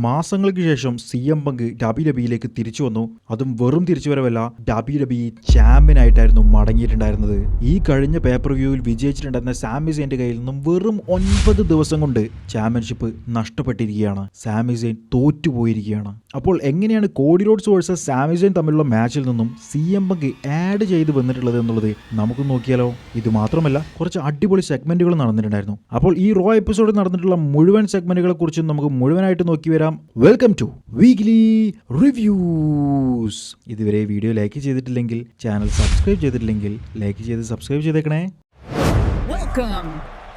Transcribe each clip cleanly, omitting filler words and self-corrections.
മാസങ്ങൾക്ക് ശേഷം CM പങ്ക് WWE തിരിച്ചു വന്നു. അതും വെറും തിരിച്ചുവരവല്ല, WWE ചാമ്പ്യൻ ആയിട്ടായിരുന്നു മടങ്ങിയിട്ടുണ്ടായിരുന്നത്. ഈ കഴിഞ്ഞ പേപ്പർ വ്യൂവിൽ വിജയിച്ചിട്ടുണ്ടായിരുന്ന സാമി സെയിന്റെ കയ്യിൽ നിന്നും വെറും 9 ദിവസം കൊണ്ട് ചാമ്പ്യൻഷിപ്പ് നഷ്ടപ്പെട്ടിരിക്കുകയാണ്. സാമി സെയിൻ തോറ്റുപോയിരിക്കുകയാണ്. അപ്പോൾ എങ്ങനെയാണ് കോഡി റോഡ്സ് വേഴ്സസ് സാമി സെയിൻ തമ്മിലുള്ള മാച്ചിൽ നിന്നും CM പങ്ക് ആഡ് ചെയ്ത് വന്നിട്ടുള്ളത് എന്നുള്ളത് നമുക്ക് നോക്കിയാലോ. ഇത് മാത്രമല്ല, കുറച്ച് അടിപൊളി സെഗ്മെന്റുകൾ നടന്നിട്ടുണ്ടായിരുന്നു. അപ്പോൾ ഈ റോ എപ്പിസോഡിൽ നടന്നിട്ടുള്ള മുഴുവൻ സെഗ്മെന്റുകളെ കുറിച്ചും നമുക്ക് മുഴുവനായിട്ട് നോക്കി വരാം. Welcome to weekly reviews. ഇതുവരെ വീഡിയോ ലൈക്ക് ചെയ്തിട്ടില്ലെങ്കിൽ, ചാനൽ സബ്സ്ക്രൈബ് ചെയ്തിട്ടില്ലെങ്കിൽ ലൈക്ക് ചെയ്ത് സബ്സ്ക്രൈബ് ചെയ്തേക്കണേ.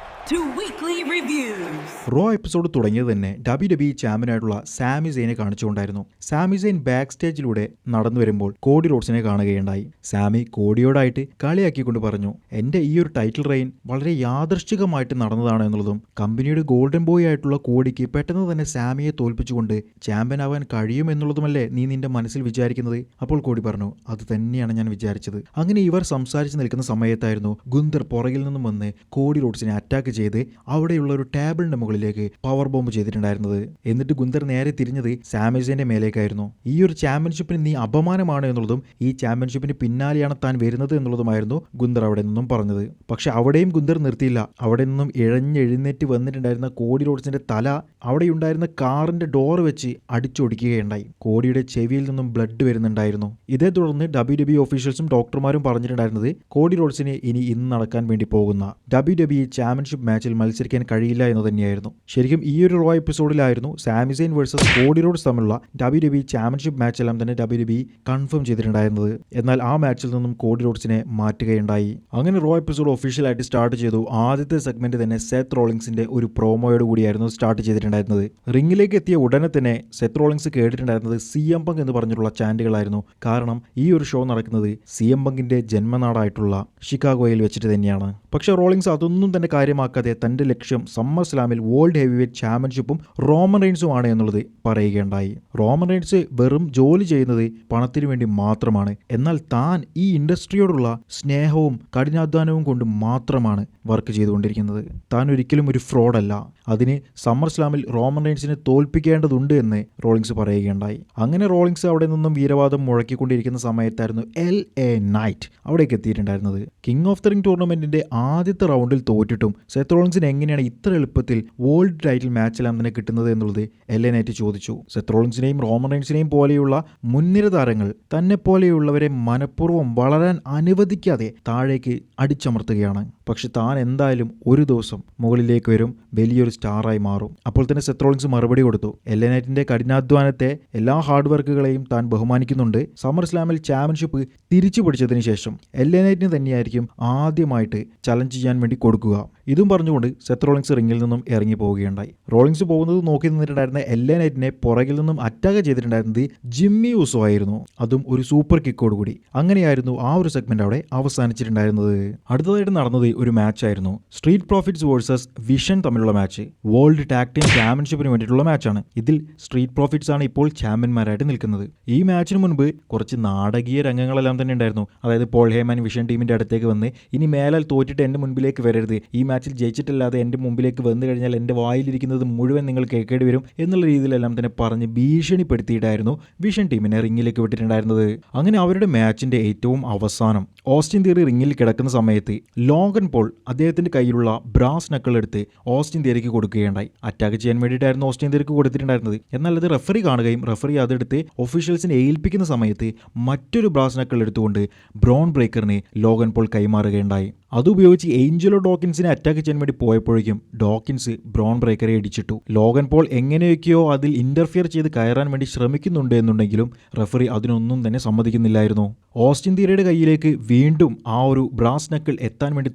റോ എപ്പിസോഡ് തുടങ്ങിയത് തന്നെ WWE ചാമ്പ്യനായിട്ടുള്ള സാമി സെയിനെ കാണിച്ചുകൊണ്ടായിരുന്നു. സാമി സെയിൻ ബാക്ക് സ്റ്റേജിലൂടെ നടന്നു വരുമ്പോൾ കോഡി റോഡ്സിനെ കാണുകയുണ്ടായി. സാമി കോഡിയോടായിട്ട് കളിയാക്കിക്കൊണ്ട് പറഞ്ഞു, എന്റെ ഈ ഒരു ടൈറ്റിൽ റെയിൻ വളരെ യാദൃശ്ചികമായിട്ട് നടന്നതാണ് എന്നുള്ളതും കമ്പനിയുടെ ഗോൾഡൻ ബോയ് ആയിട്ടുള്ള കോഡിക്ക് പെട്ടെന്ന് തന്നെ സാമിയെ തോൽപ്പിച്ചുകൊണ്ട് ചാമ്പ്യൻ ആവാൻ കഴിയും എന്നുള്ളതുമല്ലേ നീ നിന്റെ മനസ്സിൽ വിചാരിക്കുന്നത്? അപ്പോൾ കോഡി പറഞ്ഞു, അത് തന്നെയാണ് ഞാൻ വിചാരിച്ചത്. അങ്ങനെ ഇവർ സംസാരിച്ച് നിൽക്കുന്ന സമയത്തായിരുന്നു ഗുന്തർ പുറകിൽ നിന്നും വന്ന് കോഡി റോഡ്സിനെ അറ്റാക്ക് ചെയ്ത് അവിടെയുള്ള ഒരു ടേബിളിന്റെ മുകളിലേക്ക് പവർ ബോംബ് ചെയ്തിട്ടുണ്ടായിരുന്നത്. എന്നിട്ട് ഗുന്തർ നേരെ തിരിഞ്ഞത് സാമി സെയിന്റെ മേലേക്കായിരുന്നു. ഈ ഒരു ചാമ്പ്യൻഷിപ്പിന് നീ അപമാനമാണ് എന്നുള്ളതും ഈ ചാമ്പ്യൻഷിപ്പിന് പിന്നാലെയാണ് താൻ വരുന്നത് എന്നുള്ളതുമായിരുന്നു ഗുന്തർ അവിടെ നിന്നും പറഞ്ഞത്. പക്ഷെ അവിടെയും ഗുന്തർ നിർത്തിയില്ല. അവിടെ നിന്നും എഴുന്നേറ്റ് വന്നിട്ടുണ്ടായിരുന്ന കോഡി റോഡ്സിന്റെ തല അവിടെയുണ്ടായിരുന്ന കാറിന്റെ ഡോർ വെച്ച് അടിച്ചൊടിക്കുകയുണ്ടായി. കോഡിയുടെ ചെവിയിൽ നിന്നും ബ്ലഡ് വരുന്നുണ്ടായിരുന്നു. ഇതേ തുടർന്ന് WWE ഒഫീഷ്യൽസും ഡോക്ടർമാരും പറഞ്ഞിട്ടുണ്ടായിരുന്നത് കോഡി റോഡ്സിന് ഇന്ന് നടക്കാൻ വേണ്ടി പോകുന്ന WWE ചാമ്പ്യൻഷിപ്പ് മാച്ചിൽ മത്സരിക്കാൻ കഴിയില്ല എന്ന് തന്നെയായിരുന്നു. ശരിക്കും ഈ ഒരു റോ എപ്പിസോഡിലായിരുന്നു സാമി സെയിൻ വേഴ്സസ് കോഡി റോഡ്സ് തമ്മിലുള്ള WWE ചാമ്പ്യൻഷിപ്പ് മാച്ച് എല്ലാം തന്നെ WWE കൺഫേം ചെയ്തിട്ടുണ്ടായിരുന്നത്. എന്നാൽ ആ മാച്ചിൽ നിന്നും കോഡി റോഡ്സിനെ മാറ്റുകയുണ്ടായി. അങ്ങനെ റോ എപ്പിസോഡ് ഒഫീഷ്യലായിട്ട് സ്റ്റാർട്ട് ചെയ്തു. ആദ്യത്തെ സെഗ്മെന്റ് തന്നെ സെത്ത് റോളിങ്സിന്റെ ഒരു പ്രോമോയോട് കൂടിയായിരുന്നു സ്റ്റാർട്ട് ചെയ്തിട്ടുണ്ടായിരുന്നത്. റിംഗിലേക്ക് എത്തിയ ഉടനെ തന്നെ സെത്ത് റോളിങ്സ് കേട്ടിട്ടുണ്ടായിരുന്നത് CM പങ്ക് എന്ന് പറഞ്ഞിട്ടുള്ള ചാൻഡുകളായിരുന്നു. കാരണം ഈ ഒരു ഷോ നടക്കുന്നത് CM പങ്കിന്റെ ജന്മനാടായിട്ടുള്ള ഷിക്കാഗോയിൽ വെച്ചിട്ട് തന്നെയാണ്. പക്ഷേ റോളിങ്സ് അതൊന്നും തന്നെ കാര്യമാക്കാതെ തന്റെ ലക്ഷ്യം സമ്മർ സ്ലാമിൽ വേൾഡ് ഹെവിവെയ്റ്റ് ചാമ്പ്യൻഷിപ്പും റോമൻ റെയിൻസുമാണ് എന്നുള്ളത് പറയുകയുണ്ടായി. റോമൻ റെയിൻസ് വെറും ജോലി ചെയ്യുന്നത് പണത്തിനു വേണ്ടി മാത്രമാണ്. എന്നാൽ താൻ ഈ ഇൻഡസ്ട്രിയോടുള്ള സ്നേഹവും കഠിനാധ്വാനവും കൊണ്ട് മാത്രമാണ് വർക്ക് ചെയ്തുകൊണ്ടിരിക്കുന്നത്. താൻ ഒരിക്കലും ഒരു ഫ്രോഡല്ല. അതിന് സമ്മർ സ്ലാമിൽ റോമൻ റെയിൻസിനെ തോൽപ്പിക്കേണ്ടതുണ്ട് എന്ന് റോളിങ്സ് പറയുകയുണ്ടായി. അങ്ങനെ റോളിങ്സ് അവിടെ നിന്നും വീരവാദം മുഴക്കിക്കൊണ്ടിരിക്കുന്ന സമയത്തായിരുന്നു LA നൈറ്റ് അവിടേക്ക് എത്തിയിട്ടുണ്ടായിരുന്നത്. കിങ് ഓഫ് ദ റിംഗ് ടൂർണമെന്റിന്റെ ആദ്യത്തെ റൗണ്ടിൽ തോറ്റിട്ടും സെത്ത് റോളിൻസിന് എങ്ങനെയാണ് ഇത്ര എളുപ്പത്തിൽ വേൾഡ് ടൈറ്റിൽ മാച്ചെല്ലാം തന്നെ കിട്ടുന്നത് എന്നുള്ളത് LA നൈറ്റ് ചോദിച്ചു. സെത്ത് റോളിൻസിനെയും റോമൻ റെയിൻസിനെയും പോലെയുള്ള മുൻനിര താരങ്ങൾ തന്നെ പോലെയുള്ളവരെ മനഃപൂർവ്വം വളരാൻ അനുവദിക്കാതെ താഴേക്ക് അടിച്ചമർത്തുകയാണ്. പക്ഷെ താൻ എന്തായാലും ഒരു ദിവസം മുകളിലേക്ക് വരും, വലിയൊരു സ്റ്റാറായി മാറും. അപ്പോൾ തന്നെ സെത്ത് റോളിൻസ് മറുപടി കൊടുത്തു. LA നൈറ്റിന്റെ കഠിനാധ്വാനത്തെ, എല്ലാ ഹാർഡ് വർക്കുകളെയും താൻ ബഹുമാനിക്കുന്നുണ്ട്. സമ്മർ സ്ലാമിൽ ചാമ്പ്യൻഷിപ്പ് തിരിച്ചു പിടിച്ചതിന് ശേഷം LA നൈറ്റിന് തന്നെയായിരിക്കും ആദ്യമായിട്ട് ചലഞ്ച് ചെയ്യാൻ വേണ്ടി കൊടുക്കുക. ഇതും പറഞ്ഞുകൊണ്ട് സെത്ത് റോളിങ്സ് റിംഗിൽ നിന്നും ഇറങ്ങി പോവുകയുണ്ടായി. റോളിങ്സ് പോകുന്നത് നോക്കി നിന്നിട്ടുണ്ടായിരുന്ന LA നൈറ്റിനെ പുറകിൽ നിന്നും അറ്റാക്ക് ചെയ്തിട്ടുണ്ടായിരുന്നത് ജിമ്മി ഊസോ ആയിരുന്നു. അതും ഒരു സൂപ്പർ കിക്കോട് കൂടി. അങ്ങനെയായിരുന്നു ആ ഒരു സെഗ്മെന്റ് അവിടെ അവസാനിച്ചിട്ടുണ്ടായിരുന്നത്. അടുത്തതായിട്ട് നടന്നത് ഒരു മാച്ച് ആയിരുന്നു. സ്ട്രീറ്റ് പ്രോഫിറ്റ്സ് വേഴ്സസ് വിഷൻ തമ്മിലുള്ള മാച്ച്. വേൾഡ് ടാഗ് ടീം ചാമ്പ്യൻഷിപ്പിന് വേണ്ടിയിട്ടുള്ള മാച്ചാണ്. ഇതിൽ സ്ട്രീറ്റ് പ്രോഫിറ്റ്സ് ആണ് ഇപ്പോൾ ചാമ്പ്യന്മാരായിട്ട് നിൽക്കുന്നത്. ഈ മാച്ചിന് മുൻപ് കുറച്ച് നാടകീയ രംഗങ്ങളെല്ലാം തന്നെ ഉണ്ടായിരുന്നു. അതായത് പോൾ ഹേമൻ വിഷൻ ടീമിന്റെ അടുത്തേക്ക് വന്ന്, ഇനി മേലാൽ തോറ്റിട്ട് എൻ്റെ മുൻപിലേക്ക് വരരുത്, ഈ മാച്ചിൽ ജയിച്ചിട്ടല്ലാതെ എൻ്റെ മുമ്പിലേക്ക് വന്നു കഴിഞ്ഞാൽ എൻ്റെ വായിലിരിക്കുന്നത് മുഴുവൻ നിങ്ങൾ കേൾക്കേണ്ടി വരും എന്നുള്ള രീതിയിലെല്ലാം തന്നെ പറഞ്ഞ് ഭീഷണിപ്പെടുത്തിയിട്ടായിരുന്നു വിഷൻ ടീമിനെ റിംഗിലേക്ക് വിട്ടിട്ടുണ്ടായിരുന്നത്. അങ്ങനെ അവരുടെ മാച്ചിന്റെ ഏറ്റവും അവസാനം ഓസ്റ്റിൻ തിയറി റിംഗിൽ കിടക്കുന്ന സമയത്ത് ലോഗൻ പോൾ അദ്ദേഹത്തിന്റെ കയ്യിലുള്ള ബ്രാസ് നക്കിൾ എടുത്ത് ഓസ്റ്റിൻ തിയറിക്ക് കൊടുക്കുകയുണ്ടായി. അറ്റാക്ക് ചെയ്യാൻ വേണ്ടിയിട്ടായിരുന്നു ഓസ്റ്റിൻ തിയറിക്ക് കൊടുത്തിട്ടുണ്ടായിരുന്നത്. എന്നാൽ അത് റെഫറി കാണുകയും റെഫറി അതെടുത്ത് ഒഫീഷ്യൽസിനെ ഏൽപ്പിക്കുന്ന സമയത്ത് മറ്റൊരു ബ്രാസ് നക്കിൾ എടുത്തുകൊണ്ട് ബ്രോൺ ബ്രേക്കറിനെ ലോഗൻ പോൾ കൈമാറുകയുണ്ടായി. അതുപയോഗിച്ച് ഏഞ്ചലോ ഡോക്കിൻസിനെ അറ്റാക്ക് ചെയ്യാൻ വേണ്ടി പോയപ്പോഴേക്കും ഡോക്കിൻസ് ബ്രോൺ ബ്രേക്കറെ ഇടിച്ചിട്ടു. ലോഗൻ പോൾ എങ്ങനെയൊക്കെയോ അതിൽ ഇന്റർഫിയർ ചെയ്ത് കയറാൻ വേണ്ടി ശ്രമിക്കുന്നുണ്ട് എന്നുണ്ടെങ്കിലും റെഫറി അതിനൊന്നും തന്നെ സമ്മതിക്കുന്നില്ലായിരുന്നു. ഓസ്റ്റിൻ തിയറിയുടെ കയ്യിലേക്ക് വീണ്ടും ആ ഒരു ബ്രാസ് നക്കിൾ എത്താൻ വേണ്ടി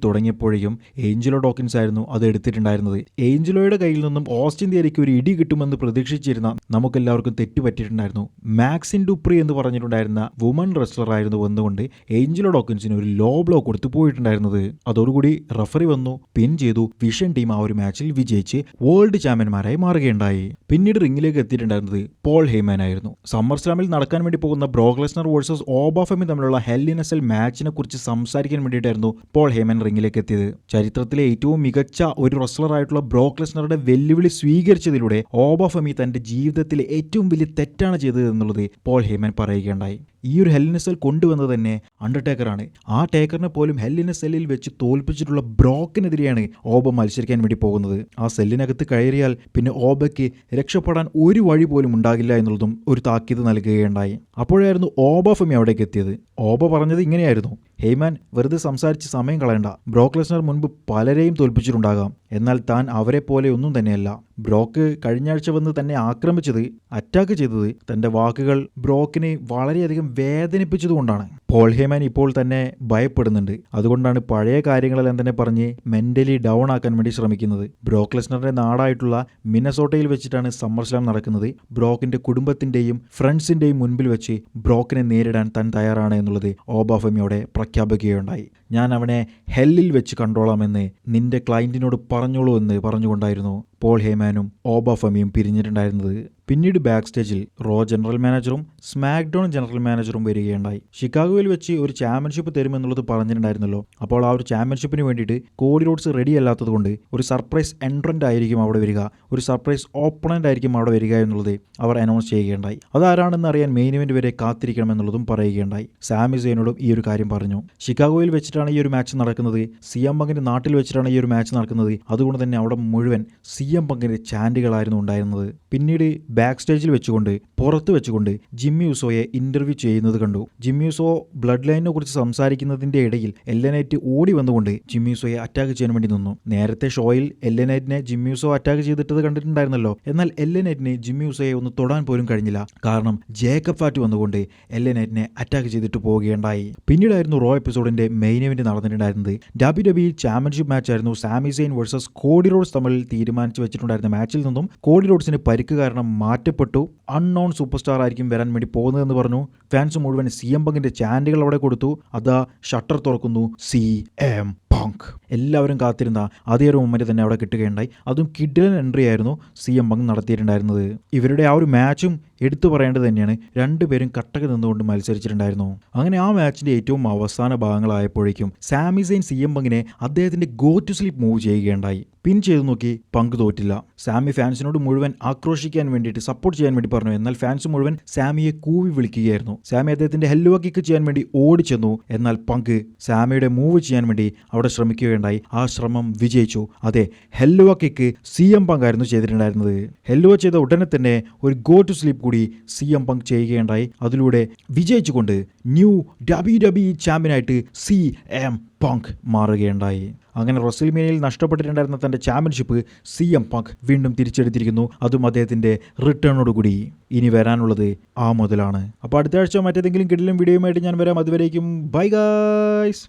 തുടങ്ങിയപ്പോഴേക്കും ഏഞ്ചലോ ഡോക്കിൻസ് ആയിരുന്നു അത് എടുത്തിട്ടുണ്ടായിരുന്നത്. ഏഞ്ചലോയുടെ കയ്യിൽ നിന്നും ഓസ്റ്റിൻ തിയറിക്ക് ഒരു ഇടി കിട്ടുമെന്ന് പ്രതീക്ഷിച്ചിരുന്ന നമുക്കെല്ലാവർക്കും തെറ്റുപറ്റിയിട്ടുണ്ടായിരുന്നു. മാക്സിൻ ഡുപ്രി എന്ന് പറഞ്ഞിട്ടുണ്ടായിരുന്ന വുമൺ റെസ്ലർ ആയിരുന്നു വന്നുകൊണ്ട് ഏഞ്ചലോ ഡോക്കിൻസിന് ഒരു ലോ ബ്ലോ കൊടുത്തു പോയിട്ടുണ്ടായിരുന്നത്. അതോടുകൂടി റഫറി വന്നു, പിൻ ചെയ്തു. വിഷൻ ടീം ആ ഒരു മാച്ചിൽ വിജയിച്ച് വേൾഡ് ചാമ്പ്യന്മാരായി മാറുകയുണ്ടായി. പിന്നീട് റിംഗിലേക്ക് എത്തിയിട്ടുണ്ടായിരുന്നത് പോൾ ഹെയ്മാൻ ആയിരുന്നു. സമ്മർ സ്ലാമിൽ നടക്കാൻ വേണ്ടി പോകുന്ന ബ്രോക്ക് ലെസ്നർ വേഴ്സസ് ഓബ ഫെമി തമ്മിലുള്ള ഹെൽ ഇൻ എ സെൽ മാച്ചിനെ കുറിച്ച് സംസാരിക്കാൻ വേണ്ടിയിട്ടായിരുന്നു പോൾ ഹെയ്മാൻ റിംഗിലേക്ക് എത്തിയത്. ചരിത്രത്തിലെ ഏറ്റവും മികച്ച ഒരു റെസ്ലറായിട്ടുള്ള ബ്രോക്ക് ലെസ്നറുടെ വെല്ലുവിളി സ്വീകരിച്ചതിലൂടെ ഓബ ഫെമി തന്റെ ജീവിതത്തിലെ ഏറ്റവും വലിയ തെറ്റാണ് ചെയ്തത് എന്നുള്ളത് പോൾ ഹെയ്മാൻ പറയുകയുണ്ടായി. ഈ ഒരു ഹെൽ ഇൻ എ സെൽ കൊണ്ടുവന്നത് തന്നെ അണ്ടർടേക്കറാണ്. ആ ടേക്കറിനെ പോലും ഹെൽ ഇൻ എ സെല്ലിൽ വെച്ച് തോൽപ്പിച്ചിട്ടുള്ള ബ്രോക്കിനെതിരെയാണ് ഓബ മത്സരിക്കാൻ വേണ്ടി പോകുന്നത്. ആ സെല്ലിനകത്ത് കയറിയാൽ പിന്നെ ഓബയ്ക്ക് രക്ഷപ്പെടാൻ ഒരു വഴി പോലും ഉണ്ടാകില്ല എന്നുള്ളതും ഒരു താക്കീത് നൽകുകയുണ്ടായി. അപ്പോഴായിരുന്നു ഓബ ഫെമി അവിടേക്ക് എത്തിയത്. ഓബ പറഞ്ഞത് ഇങ്ങനെയായിരുന്നു: ഹെയ്മാൻ, വെറുതെ സംസാരിച്ച് സമയം കളയണ്ട. ബ്രോക്ക് ലെസ്നർ മുൻപ് പലരെയും തോൽപ്പിച്ചിട്ടുണ്ടാകാം, എന്നാൽ താൻ അവരെ പോലെ ഒന്നും തന്നെയല്ല. ബ്രോക്ക് കഴിഞ്ഞ ആഴ്ച വന്ന് തന്നെ ആക്രമിച്ചത്, അറ്റാക്ക് ചെയ്തത്, തന്റെ വാക്കുകൾ ബ്രോക്കിനെ വളരെയധികം വേദനിപ്പിച്ചതുകൊണ്ടാണ്. പോൾ ഹെയ്മാൻ ഇപ്പോൾ തന്നെ ഭയപ്പെടുന്നുണ്ട്. അതുകൊണ്ടാണ് പഴയ കാര്യങ്ങളെല്ലാം തന്നെ പറഞ്ഞ് മെന്റലി ഡൗൺ ആക്കാൻ വേണ്ടി ശ്രമിക്കുന്നത്. ബ്രോക്ക് ലെസ്നറുടെ നാടായിട്ടുള്ള മിനസോട്ടയിൽ വെച്ചിട്ടാണ് സമ്മർ സ്ലാം നടക്കുന്നത്. ബ്രോക്കിന്റെ കുടുംബത്തിന്റെയും ഫ്രണ്ട്സിന്റെയും മുൻപിൽ വെച്ച് ബ്രോക്കിനെ നേരിടാൻ താൻ തയ്യാറാണ് എന്നുള്ളത് ഓബ ഫെമിയോടെ പ്രഖ്യാപിക്കുകയുണ്ടായി. ഞാൻ അവനെ ഹെല്ലിൽ വെച്ച് കണ്ടോളാമെന്ന് നിന്റെ ക്ലയന്റിനോട് പറഞ്ഞോളൂ എന്ന് പറഞ്ഞുകൊണ്ടായിരുന്നു പോൾ ഹെയ്മാനും ഓബ ഫെമിയും പിരിഞ്ഞിട്ടുണ്ടായിരുന്നത്. പിന്നീട് ബാക്ക് സ്റ്റേജിൽ റോ ജനറൽ മാനേജറും സ്മാക്ക് ഡൗൺ ജനറൽ മാനേജറും വരികയുണ്ടായി. ഷിക്കാഗോയിൽ വെച്ച് ഒരു ചാമ്പ്യൻഷിപ്പ് തരുമെന്നുള്ളത് പറഞ്ഞിട്ടുണ്ടായിരുന്നല്ലോ. അപ്പോൾ ആ ഒരു ചാമ്പ്യൻഷിപ്പിന് വേണ്ടിയിട്ട് കോഡി റോഡ്സ് റെഡി അല്ലാത്തത് കൊണ്ട് ഒരു സർപ്രൈസ് എൻട്രൻ്റ് ആയിരിക്കും അവിടെ വരിക, ഒരു സർപ്രൈസ് ഓപ്പണൻ്റ് ആയിരിക്കും അവിടെ വരിക എന്നുള്ളത് അവർ അനൗൺസ് ചെയ്യുകയുണ്ടായി. അതാരാണെന്ന് അറിയാൻ മെയിൻ ഇവന്റ് വരെ കാത്തിരിക്കണമെന്നുള്ളതും പറയുകയുണ്ടായി. സാമി സെയിനോടും ഈ ഒരു കാര്യം പറഞ്ഞു. ഷിക്കാഗോയിൽ വെച്ചിട്ടാണ് ഈ ഒരു മാച്ച് നടക്കുന്നത്. CM പങ്കിന്റെ നാട്ടിൽ വെച്ചിട്ടാണ് ഈ ഒരു മാച്ച് നടക്കുന്നത്. അതുകൊണ്ട് തന്നെ അവിടെ മുഴുവൻ CM പങ്കിന്റെ ചാൻഡുകളായിരുന്നു ഉണ്ടായിരുന്നത്. പിന്നീട് ബാക്ക് സ്റ്റേജിൽ വെച്ചുകൊണ്ട്, പുറത്ത് വെച്ചുകൊണ്ട് ജിമ്മി ഉസോയെ ഇന്റർവ്യൂ ചെയ്യുന്നത് കണ്ടു. ജിമ്മി ഉസോ ബ്ലഡ് ലൈനിനെ കുറിച്ച് സംസാരിക്കുന്നതിന്റെ ഇടയിൽ എല്ലനൈറ്റ് ഓടി വന്നുകൊണ്ട് ജിമ്മി ഉസോയെ അറ്റാക്ക് ചെയ്യാൻ വേണ്ടി നിന്നു. നേരത്തെ ഷോയിൽ എല്ലനൈറ്റിനെ ജിമ്മി ഉസോ അറ്റാക്ക് ചെയ്തിട്ടത് കണ്ടിട്ടുണ്ടായിരുന്നല്ലോ. എന്നാൽ എല്ലനൈറ്റിന് ജിമ്മി ഉസോയെ ഒന്ന് തൊടാൻ പോലും കഴിഞ്ഞില്ല. കാരണം ജേക്കബ് ഫാറ്റ് വന്നുകൊണ്ട് എല്ലനൈറ്റിനെ അറ്റാക്ക് ചെയ്തിട്ട് പോവുകയുണ്ടായി. പിന്നീടായിരുന്നു റോ എപ്പിസോഡിന്റെ മെയിൻ ഇവന്റ് നടന്നിട്ടുണ്ടായിരുന്നത്. WWE ചാമ്പ്യൻഷിപ്പ് മാച്ച് ആയിരുന്നു. Sami Zayn versus Cody Rhodes തമ്മിൽ തീരുമാനിച്ചു വെച്ചിട്ടുണ്ടായിരുന്ന മാച്ചിൽ നിന്നും കോഡി റോഡ്സിന് പരിക്ക് കാരണം മാറ്റപ്പെട്ടു. അൺനോൺ സൂപ്പർ സ്റ്റാർ ആയിരിക്കും വരാൻ വേണ്ടി പോകുന്നതെന്ന് പറഞ്ഞു. ഫാൻസ് മുഴുവൻ CM പങ്കിന്റെ ചാൻഡുകൾ അവിടെ കൊടുത്തു. അതാ ഷട്ടർ തുറക്കുന്നു, CM പങ്ക്. എല്ലാവരും കാത്തിരുന്ന അതേ ഒരു മൊമെന്റ് തന്നെ അവിടെ കിട്ടുകയുണ്ടായി. അതും കിഡിലൻ എൻട്രി ആയിരുന്നു CM പങ്ക് നടത്തിയിട്ടുണ്ടായിരുന്നത്. ഇവരുടെ ആ ഒരു മാച്ചും എടുത്തു പറയേണ്ടത് തന്നെയാണ്. രണ്ടുപേരും കട്ടക നിന്നുകൊണ്ട് മത്സരിച്ചിട്ടുണ്ടായിരുന്നു. അങ്ങനെ ആ മാച്ചിന്റെ ഏറ്റവും അവസാന ഭാഗങ്ങളായപ്പോഴേക്കും സാമി സെയിൻ CM പങ്കിനെ അദ്ദേഹത്തിന്റെ ഗോ ടു സ്ലീപ്പ് മൂവ് ചെയ്യുകയുണ്ടായി. പിൻ ചെയ്തു നോക്കി, പങ്ക് തോറ്റില്ല. സാമി ഫാൻസിനോട് മുഴുവൻ ആക്രോശിക്കാൻ വേണ്ടിയിട്ട് സപ്പോർട്ട് ചെയ്യാൻ വേണ്ടി പറഞ്ഞു. എന്നാൽ ഫാൻസ് മുഴുവൻ സാമിയെ കൂവി വിളിക്കുകയായിരുന്നു. സാമി അദ്ദേഹത്തിന്റെ ഹെല്ലുവ കിക്ക് ചെയ്യാൻ വേണ്ടി ഓടിച്ചെന്നു. എന്നാൽ പങ്ക് സാമിയുടെ മൂവ് ചെയ്യാൻ വേണ്ടി അവിടെ ശ്രമിക്കുകയുണ്ടായി. ആ ശ്രമം വിജയിച്ചു. അതെ, ഹെല്ലുവ കിക്ക് CM പങ്ക് ആയിരുന്നു ചെയ്തിട്ടുണ്ടായിരുന്നത്. ഹെല്ലുവ ചെയ്ത ഉടനെ തന്നെ ഒരു ഗോ ടു സ്ലീപ്പ് കൂടി CM പങ്ക് ചെയ്യുകയുണ്ടായി. അതിലൂടെ വിജയിച്ചുകൊണ്ട് ന്യൂ WWE ചാമ്പ്യനായിട്ട് CM പങ്ക് മാറുകയുണ്ടായി. അങ്ങനെ റെസ്ൽമേനിയയിൽ നഷ്ടപ്പെട്ടിട്ടുണ്ടായിരുന്ന തന്റെ ചാമ്പ്യൻഷിപ്പ് CM പങ്ക് വീണ്ടും തിരിച്ചെടുത്തിരിക്കുന്നു. അതും അദ്ദേഹത്തിന്റെ റിട്ടേണോടുകൂടി. ഇനി വരാനുള്ളത് ആ മുതലാണ്. അപ്പോൾ അടുത്ത ആഴ്ച മറ്റേതെങ്കിലും കിടിലൻ വീഡിയോയുമായിട്ട് ഞാൻ വരാം. അതുവരേക്കും ബൈ ഗൈസ്.